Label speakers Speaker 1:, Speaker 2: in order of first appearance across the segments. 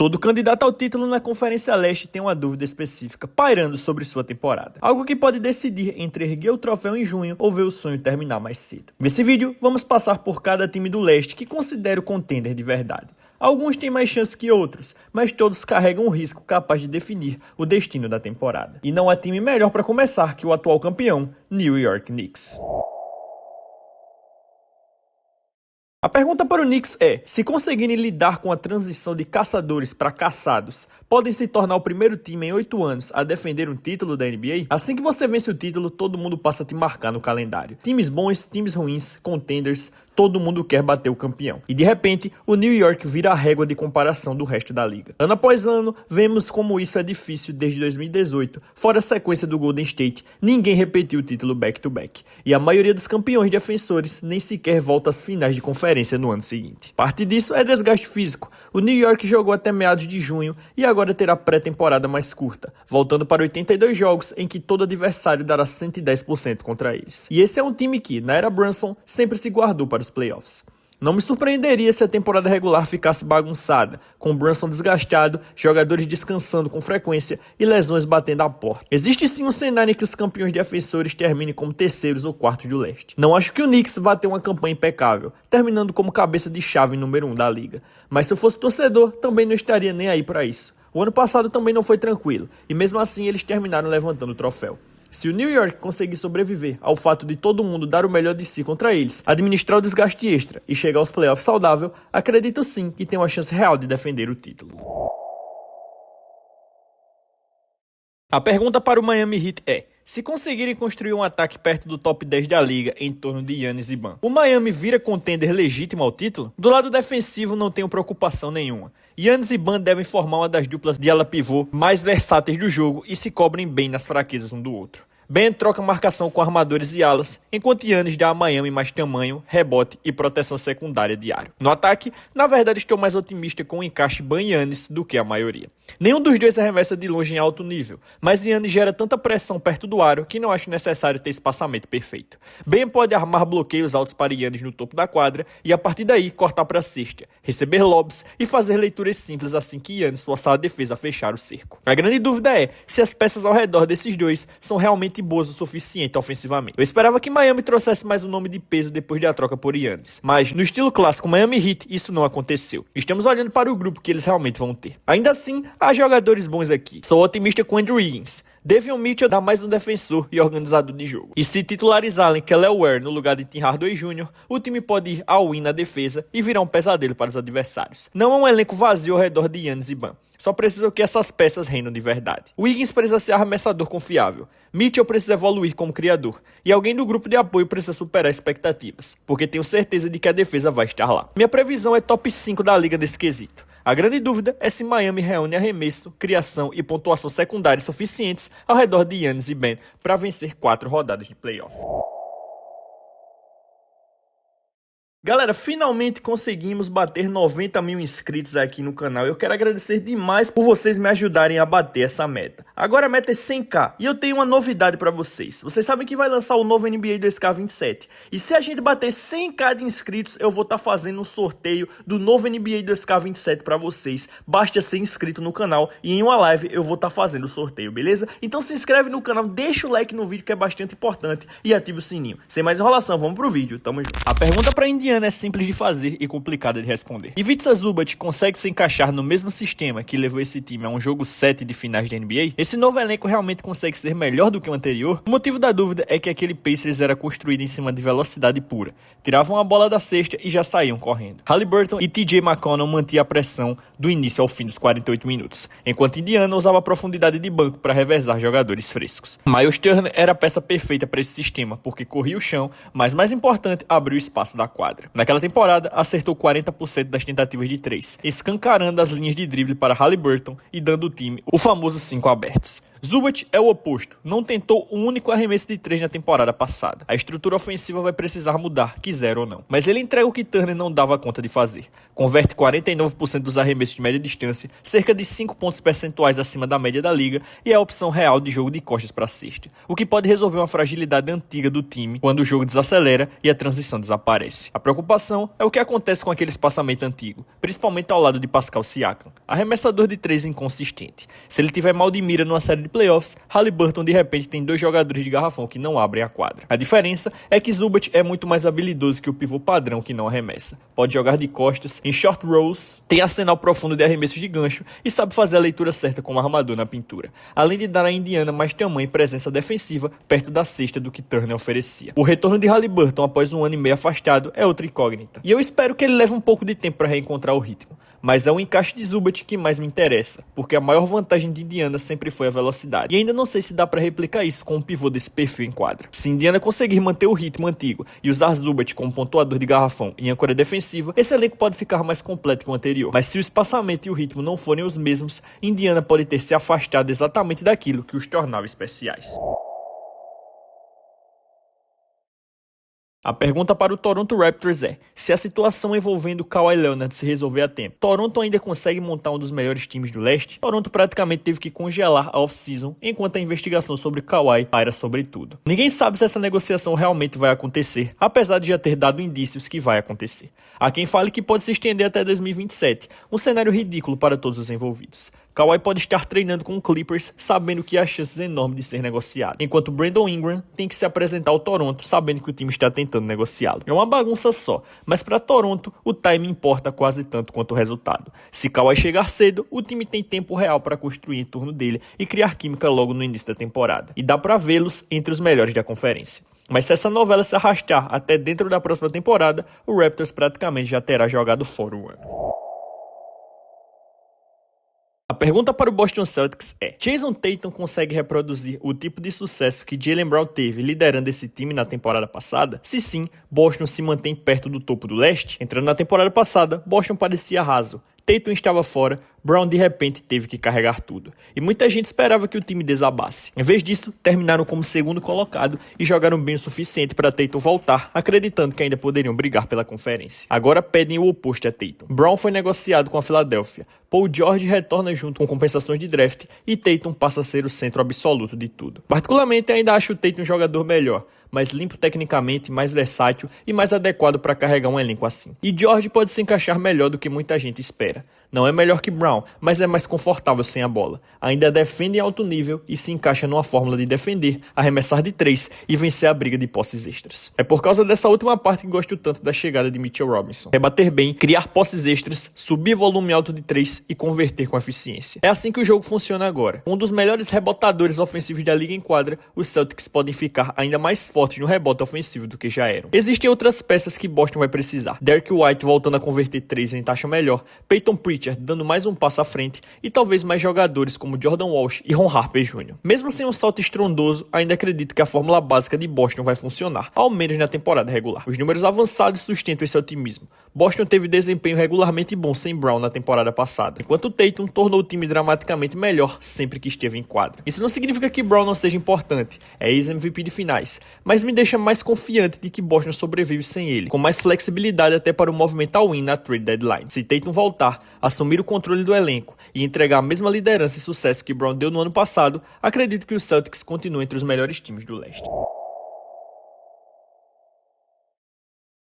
Speaker 1: Todo candidato ao título na Conferência Leste tem uma dúvida específica pairando sobre sua temporada. Algo que pode decidir entre erguer o troféu em junho ou ver o sonho terminar mais cedo. Nesse vídeo, vamos passar por cada time do Leste que considero contender de verdade. Alguns têm mais chance que outros, mas todos carregam um risco capaz de definir o destino da temporada. E não há time melhor para começar que o atual campeão, New York Knicks. A pergunta para o Knicks é, se conseguirem lidar com a transição de caçadores para caçados, podem se tornar o primeiro time em 8 anos a defender um título da NBA? Assim que você vence o título, todo mundo passa a te marcar no calendário. Times bons, times ruins, contenders, todo mundo quer bater o campeão. E de repente, o New York vira a régua de comparação do resto da liga. Ano após ano, vemos como isso é difícil desde 2018. Fora a sequência do Golden State, ninguém repetiu o título back-to-back. E a maioria dos campeões defensores nem sequer volta às finais de conferência no ano seguinte. Parte disso é desgaste físico. O New York jogou até meados de junho e agora terá pré-temporada mais curta, voltando para 82 jogos em que todo adversário dará 110% contra eles. E esse é um time que, na era Brunson, sempre se guardou para os playoffs. Não me surpreenderia se a temporada regular ficasse bagunçada, com Brunson desgastado, jogadores descansando com frequência e lesões batendo à porta. Existe sim um cenário em que os campeões defensores terminem como terceiros ou quartos do leste. Não acho que o Knicks vá ter uma campanha impecável, terminando como cabeça de chave número 1 da liga. Mas se eu fosse torcedor, também não estaria nem aí para isso. O ano passado também não foi tranquilo, e mesmo assim eles terminaram levantando o troféu. Se o New York conseguir sobreviver ao fato de todo mundo dar o melhor de si contra eles, administrar o desgaste extra e chegar aos playoffs saudável, acredito sim que tem uma chance real de defender o título. A pergunta para o Miami Heat é, se conseguirem construir um ataque perto do top 10 da liga em torno de Giannis e Bam, o Miami vira contender legítimo ao título? Do lado defensivo não tenho preocupação nenhuma. Giannis e Bam devem formar uma das duplas de ala pivô mais versáteis do jogo e se cobrem bem nas fraquezas um do outro. Ben troca marcação com armadores e alas, enquanto Giannis dá a Miami mais tamanho, rebote e proteção secundária diário. No ataque, na verdade estou mais otimista com o encaixe Ban-Giannis do que a maioria. Nenhum dos dois arremessa de longe em alto nível, mas Giannis gera tanta pressão perto do aro que não acho necessário ter espaçamento perfeito. Ben pode armar bloqueios altos para Giannis no topo da quadra e a partir daí cortar para a cesta, receber lobs e fazer leituras simples assim que Giannis forçar a defesa a fechar o cerco. A grande dúvida é se as peças ao redor desses dois são realmente boas o suficiente ofensivamente. Eu esperava que Miami trouxesse mais um nome de peso depois da troca por Giannis, mas no estilo clássico Miami Heat isso não aconteceu. Estamos olhando para o grupo que eles realmente vão ter. Ainda assim, há jogadores bons aqui. Sou otimista com Andrew Wiggins. Davion Mitchell dá mais um defensor e organizador de jogo. E se titularizarem Kelly Ware no lugar de Tim Hardaway Jr., o time pode ir all in na defesa e virar um pesadelo para os adversários. Não é um elenco vazio ao redor de Giannis e Bam. Só precisa que essas peças rendam de verdade. Wiggins precisa ser arremessador confiável. Mitchell precisa evoluir como criador. E alguém do grupo de apoio precisa superar expectativas, porque tenho certeza de que a defesa vai estar lá. Minha previsão é top 5 da liga desse quesito. A grande dúvida é se Miami reúne arremesso, criação e pontuação secundários suficientes ao redor de Giannis e Ben para vencer 4 rodadas de playoff. Galera, finalmente conseguimos bater 90 mil inscritos aqui no canal. Eu quero agradecer demais por vocês me ajudarem a bater essa meta. Agora a meta é 100k e eu tenho uma novidade para vocês. Vocês sabem que vai lançar o novo NBA 2K27. E se a gente bater 100k de inscritos, eu vou estar fazendo um sorteio do novo NBA 2K27 para vocês. Basta ser inscrito no canal e em uma live eu vou estar fazendo o sorteio, beleza? Então se inscreve no canal, deixa o like no vídeo que é bastante importante e ativa o sininho. Sem mais enrolação, vamos pro vídeo. Tamo junto. A pergunta para Indiana é simples de fazer e complicada de responder. Ivica Zubac consegue se encaixar no mesmo sistema que levou esse time a um jogo 7 de finais da NBA? Esse novo elenco realmente consegue ser melhor do que o anterior? O motivo da dúvida é que aquele Pacers era construído em cima de velocidade pura. Tiravam a bola da cesta e já saíam correndo. Haliburton e TJ McConnell mantinham a pressão do início ao fim dos 48 minutos, enquanto Indiana usava a profundidade de banco para revezar jogadores frescos. Miles Turner era a peça perfeita para esse sistema, porque corria o chão, mas mais importante, abriu o espaço da quadra. Naquela temporada, acertou 40% das tentativas de 3, escancarando as linhas de drible para Haliburton e dando ao time o famoso 5 abertos. Zubac é o oposto, não tentou um único arremesso de 3 na temporada passada. A estrutura ofensiva vai precisar mudar, quiser ou não. Mas ele entrega o que Turner não dava conta de fazer. Converte 49% dos arremessos de média distância, cerca de 5 pontos percentuais acima da média da liga e é a opção real de jogo de costas para cesta, o que pode resolver uma fragilidade antiga do time quando o jogo desacelera e a transição desaparece. A preocupação é o que acontece com aquele espaçamento antigo, principalmente ao lado de Pascal Siakam, arremessador de 3 inconsistente. Se ele tiver mal de mira numa série de playoffs, Haliburton de repente tem 2 jogadores de garrafão que não abrem a quadra. A diferença é que Zubac é muito mais habilidoso que o pivô padrão que não arremessa. Pode jogar de costas, em short rolls, tem arsenal profundo de arremessos de gancho e sabe fazer a leitura certa como armador na pintura, além de dar a Indiana mais tamanho e presença defensiva perto da cesta do que Turner oferecia. O retorno de Haliburton após um ano e meio afastado é outra incógnita, e eu espero que ele leve um pouco de tempo para reencontrar o ritmo. Mas é o encaixe de Zubac que mais me interessa, porque a maior vantagem de Indiana sempre foi a velocidade. E ainda não sei se dá para replicar isso com um pivô desse perfil em quadra. Se Indiana conseguir manter o ritmo antigo e usar Zubac como pontuador de garrafão e âncora defensiva, esse elenco pode ficar mais completo que o anterior. Mas se o espaçamento e o ritmo não forem os mesmos, Indiana pode ter se afastado exatamente daquilo que os tornava especiais. A pergunta para o Toronto Raptors é: se a situação envolvendo Kawhi Leonard se resolver a tempo, Toronto ainda consegue montar um dos melhores times do leste? Toronto praticamente teve que congelar a off-season enquanto a investigação sobre Kawhi paira sobre tudo. Ninguém sabe se essa negociação realmente vai acontecer, apesar de já ter dado indícios que vai acontecer. Há quem fale que pode se estender até 2027, um cenário ridículo para todos os envolvidos. Kawhi pode estar treinando com o Clippers sabendo que há chances enormes de ser negociado, enquanto Brandon Ingram tem que se apresentar ao Toronto sabendo que o time está tentando negociá-lo. É uma bagunça só, mas para Toronto o time importa quase tanto quanto o resultado. Se Kawhi chegar cedo, o time tem tempo real para construir em torno dele e criar química logo no início da temporada, e dá para vê-los entre os melhores da conferência. Mas se essa novela se arrastar até dentro da próxima temporada, o Raptors praticamente já terá jogado fora o ano. A pergunta para o Boston Celtics é: Jason Tatum consegue reproduzir o tipo de sucesso que Jaylen Brown teve liderando esse time na temporada passada? Se sim, Boston se mantém perto do topo do leste? Entrando na temporada passada, Boston parecia raso. Tatum estava fora, Brown de repente teve que carregar tudo. E muita gente esperava que o time desabasse. Em vez disso, terminaram como segundo colocado e jogaram bem o suficiente para Tatum voltar, acreditando que ainda poderiam brigar pela conferência. Agora pedem o oposto a Tatum. Brown foi negociado com a Filadélfia, Paul George retorna junto com compensações de draft e Tatum passa a ser o centro absoluto de tudo. Particularmente ainda acho o Tatum um jogador melhor, mais limpo tecnicamente, mais versátil e mais adequado para carregar um elenco assim. E George pode se encaixar melhor do que muita gente espera. Não é melhor que Brown, mas é mais confortável sem a bola. Ainda defende em alto nível e se encaixa numa fórmula de defender, arremessar de 3 e vencer a briga de posses extras. É por causa dessa última parte que gosto tanto da chegada de Mitchell Robinson. Rebater bem, criar posses extras, subir volume alto de 3 e converter com eficiência. É assim que o jogo funciona agora. Um dos melhores rebotadores ofensivos da liga em quadra, os Celtics podem ficar ainda mais fortes no rebote ofensivo do que já eram. Existem outras peças que Boston vai precisar. Derrick White voltando a converter 3 em taxa melhor, Peyton Pritchard dando mais um passo à frente e talvez mais jogadores como Jordan Walsh e Ron Harper Jr. Mesmo sem um salto estrondoso, ainda acredito que a fórmula básica de Boston vai funcionar, ao menos na temporada regular. Os números avançados sustentam esse otimismo. Boston teve desempenho regularmente bom sem Brown na temporada passada, enquanto Tatum tornou o time dramaticamente melhor sempre que esteve em quadra. Isso não significa que Brown não seja importante, é ex-MVP de finais, mas me deixa mais confiante de que Boston sobrevive sem ele, com mais flexibilidade até para o movimento all-in na trade deadline. Se Tatum voltar, assumir o controle do elenco e entregar a mesma liderança e sucesso que Brown deu no ano passado, acredito que os Celtics continuem entre os melhores times do leste.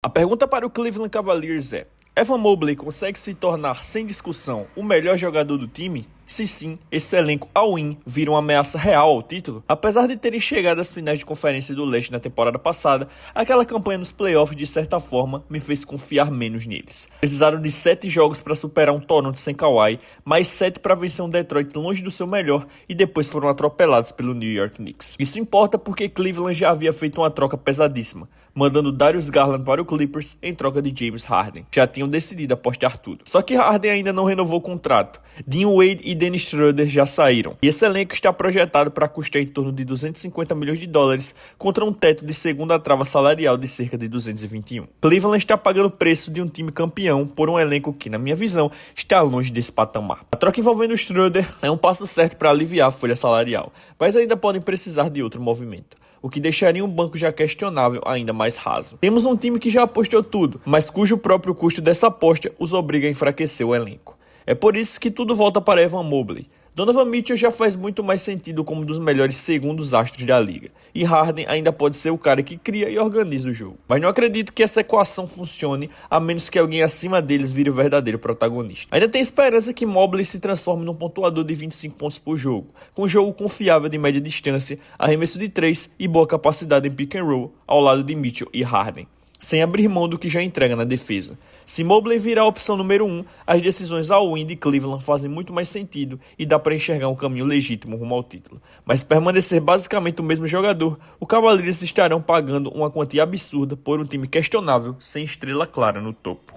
Speaker 1: A pergunta para o Cleveland Cavaliers é: Evan Mobley consegue se tornar, sem discussão, o melhor jogador do time? Se sim, esse elenco all-in vira uma ameaça real ao título? Apesar de terem chegado às finais de conferência do leste na temporada passada, aquela campanha nos playoffs de certa forma me fez confiar menos neles. Precisaram de 7 jogos para superar um Toronto sem Kawhi, mais 7 para vencer um Detroit longe do seu melhor e depois foram atropelados pelo New York Knicks. Isso importa porque Cleveland já havia feito uma troca pesadíssima, mandando Darius Garland para o Clippers em troca de James Harden. Já tinham decidido apostar tudo. Só que Harden ainda não renovou o contrato. Dean Wade e Dennis Schroeder já saíram. E esse elenco está projetado para custar em torno de 250 milhões de dólares contra um teto de segunda trava salarial de cerca de 221. Cleveland está pagando o preço de um time campeão por um elenco que, na minha visão, está longe desse patamar. A troca envolvendo Schroeder é um passo certo para aliviar a folha salarial, mas ainda podem precisar de outro movimento, o que deixaria um banco já questionável ainda mais raso. Temos um time que já apostou tudo, mas cujo próprio custo dessa aposta os obriga a enfraquecer o elenco. É por isso que tudo volta para Evan Mobley. Donovan Mitchell já faz muito mais sentido como um dos melhores segundos astros da liga, e Harden ainda pode ser o cara que cria e organiza o jogo. Mas não acredito que essa equação funcione a menos que alguém acima deles vire o verdadeiro protagonista. Ainda tem esperança que Mobley se transforme num pontuador de 25 pontos por jogo, com um jogo confiável de média distância, arremesso de 3 e boa capacidade em pick and roll ao lado de Mitchell e Harden, sem abrir mão do que já entrega na defesa. Se Mobley virar a opção número 1, as decisões all-in de Cleveland fazem muito mais sentido e dá para enxergar um caminho legítimo rumo ao título. Mas se permanecer basicamente o mesmo jogador, os Cavaliers estarão pagando uma quantia absurda por um time questionável sem estrela clara no topo.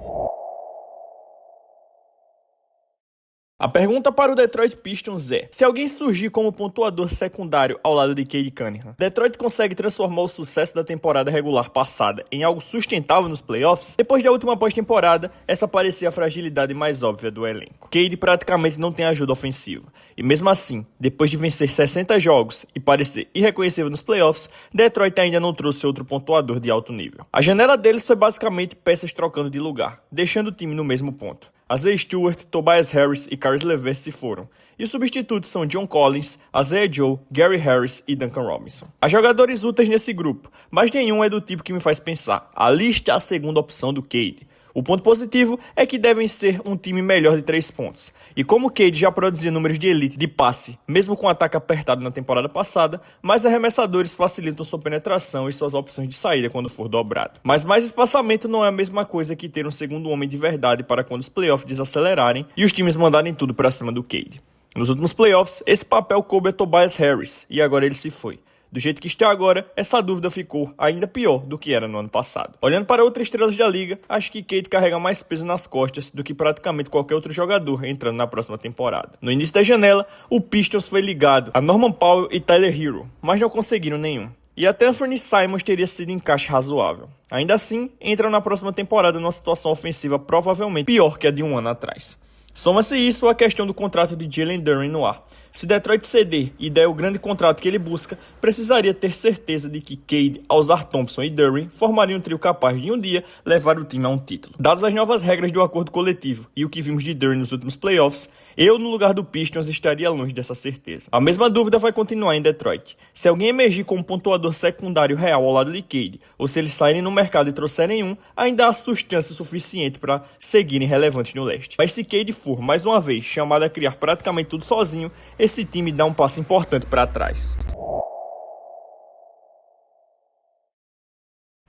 Speaker 1: A pergunta para o Detroit Pistons é: se alguém surgir como pontuador secundário ao lado de Cade Cunningham, Detroit consegue transformar o sucesso da temporada regular passada em algo sustentável nos playoffs? Depois da última pós-temporada, essa parecia a fragilidade mais óbvia do elenco. Cade praticamente não tem ajuda ofensiva, e mesmo assim, depois de vencer 60 jogos e parecer irreconhecível nos playoffs, Detroit ainda não trouxe outro pontuador de alto nível. A janela deles foi basicamente peças trocando de lugar, deixando o time no mesmo ponto. Isaiah Stewart, Tobias Harris e Caris LeVert se foram, e os substitutos são John Collins, Isaiah Joe, Gary Harris e Duncan Robinson. Há jogadores úteis nesse grupo, mas nenhum é do tipo que me faz pensar: ali está a segunda opção do Cade. O ponto positivo é que devem ser um time melhor de 3 pontos. E como o Cade já produzia números de elite de passe, mesmo com um ataque apertado na temporada passada, mais arremessadores facilitam sua penetração e suas opções de saída quando for dobrado. Mas mais espaçamento não é a mesma coisa que ter um segundo homem de verdade para quando os playoffs desacelerarem e os times mandarem tudo para cima do Cade. Nos últimos playoffs, esse papel coube a Tobias Harris, e agora ele se foi. Do jeito que está agora, essa dúvida ficou ainda pior do que era no ano passado. Olhando para outras estrelas da liga, acho que Cade carrega mais peso nas costas do que praticamente qualquer outro jogador entrando na próxima temporada. No início da janela, o Pistons foi ligado a Norman Powell e Tyler Hero, mas não conseguiram nenhum. E até Anthony Simons teria sido encaixe razoável. Ainda assim, entram na próxima temporada numa situação ofensiva provavelmente pior que a de um ano atrás. Soma-se isso à questão do contrato de Jalen Duren no ar. Se Detroit ceder e der o grande contrato que ele busca, precisaria ter certeza de que Cade, Ausar Thompson e Duren formariam um trio capaz de um dia levar o time a um título. Dadas as novas regras do acordo coletivo e o que vimos de Duren nos últimos playoffs, eu, no lugar do Pistons, estaria longe dessa certeza. A mesma dúvida vai continuar em Detroit. Se alguém emergir como pontuador secundário real ao lado de Cade, ou se eles saírem no mercado e trouxerem um, ainda há substância suficiente para seguirem relevantes no leste. Mas se Cade for, mais uma vez, chamado a criar praticamente tudo sozinho, esse time dá um passo importante para trás.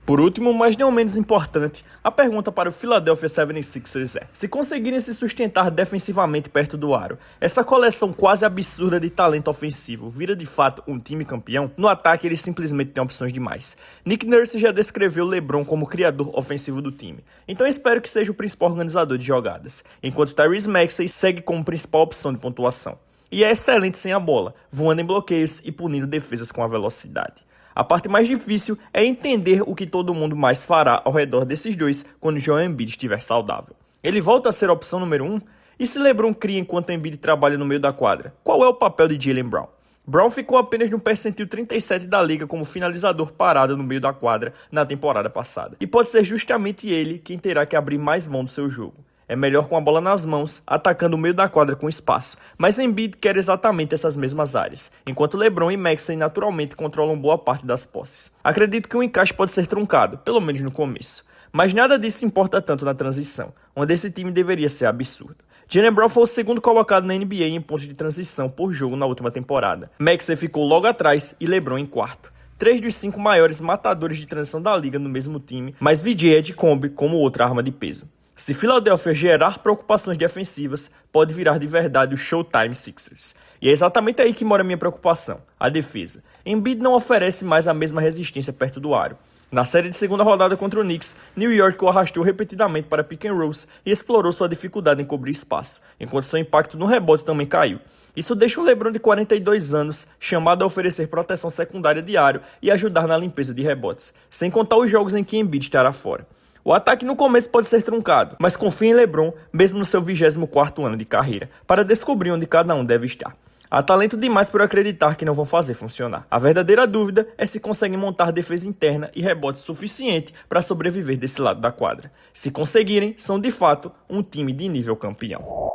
Speaker 1: Por último, mas não menos importante, a pergunta para o Philadelphia 76ers é: se conseguirem se sustentar defensivamente perto do aro, essa coleção quase absurda de talento ofensivo vira de fato um time campeão? No ataque, eles simplesmente têm opções demais. Nick Nurse já descreveu LeBron como criador ofensivo do time, então espero que seja o principal organizador de jogadas, enquanto Tyrese Maxey segue como principal opção de pontuação. E é excelente sem a bola, voando em bloqueios e punindo defesas com a velocidade. A parte mais difícil é entender o que todo mundo mais fará ao redor desses dois quando Joel Embiid estiver saudável. Ele volta a ser a opção número 1? E se LeBron cria enquanto Embiid trabalha no meio da quadra? Qual é o papel de Jaylen Brown? Brown ficou apenas no percentil 37 da liga como finalizador parado no meio da quadra na temporada passada. E pode ser justamente ele quem terá que abrir mais mão do seu jogo. É melhor com a bola nas mãos, atacando o meio da quadra com espaço. Mas Embiid quer exatamente essas mesmas áreas, enquanto LeBron e Maxey naturalmente controlam boa parte das posses. Acredito que o encaixe pode ser truncado, pelo menos no começo. Mas nada disso importa tanto na transição, onde esse time deveria ser absurdo. Jaylen Brown foi o segundo colocado na NBA em pontos de transição por jogo na última temporada. Maxey ficou logo atrás e LeBron em quarto. 3 dos 5 maiores matadores de transição da liga no mesmo time, mas VJ é de Kombi como outra arma de peso. Se Philadelphia gerar preocupações defensivas, pode virar de verdade o Showtime Sixers. E é exatamente aí que mora a minha preocupação, a defesa. Embiid não oferece mais a mesma resistência perto do aro. Na série de segunda rodada contra o Knicks, New York o arrastou repetidamente para pick and rolls e explorou sua dificuldade em cobrir espaço, enquanto seu impacto no rebote também caiu. Isso deixa o LeBron de 42 anos chamado a oferecer proteção secundária diário e ajudar na limpeza de rebotes, sem contar os jogos em que Embiid estará fora. O ataque no começo pode ser truncado, mas confie em LeBron, mesmo no seu 24º ano de carreira, para descobrir onde cada um deve estar. Há talento demais para eu acreditar que não vão fazer funcionar. A verdadeira dúvida é se conseguem montar defesa interna e rebote suficiente para sobreviver desse lado da quadra. Se conseguirem, são de fato um time de nível campeão.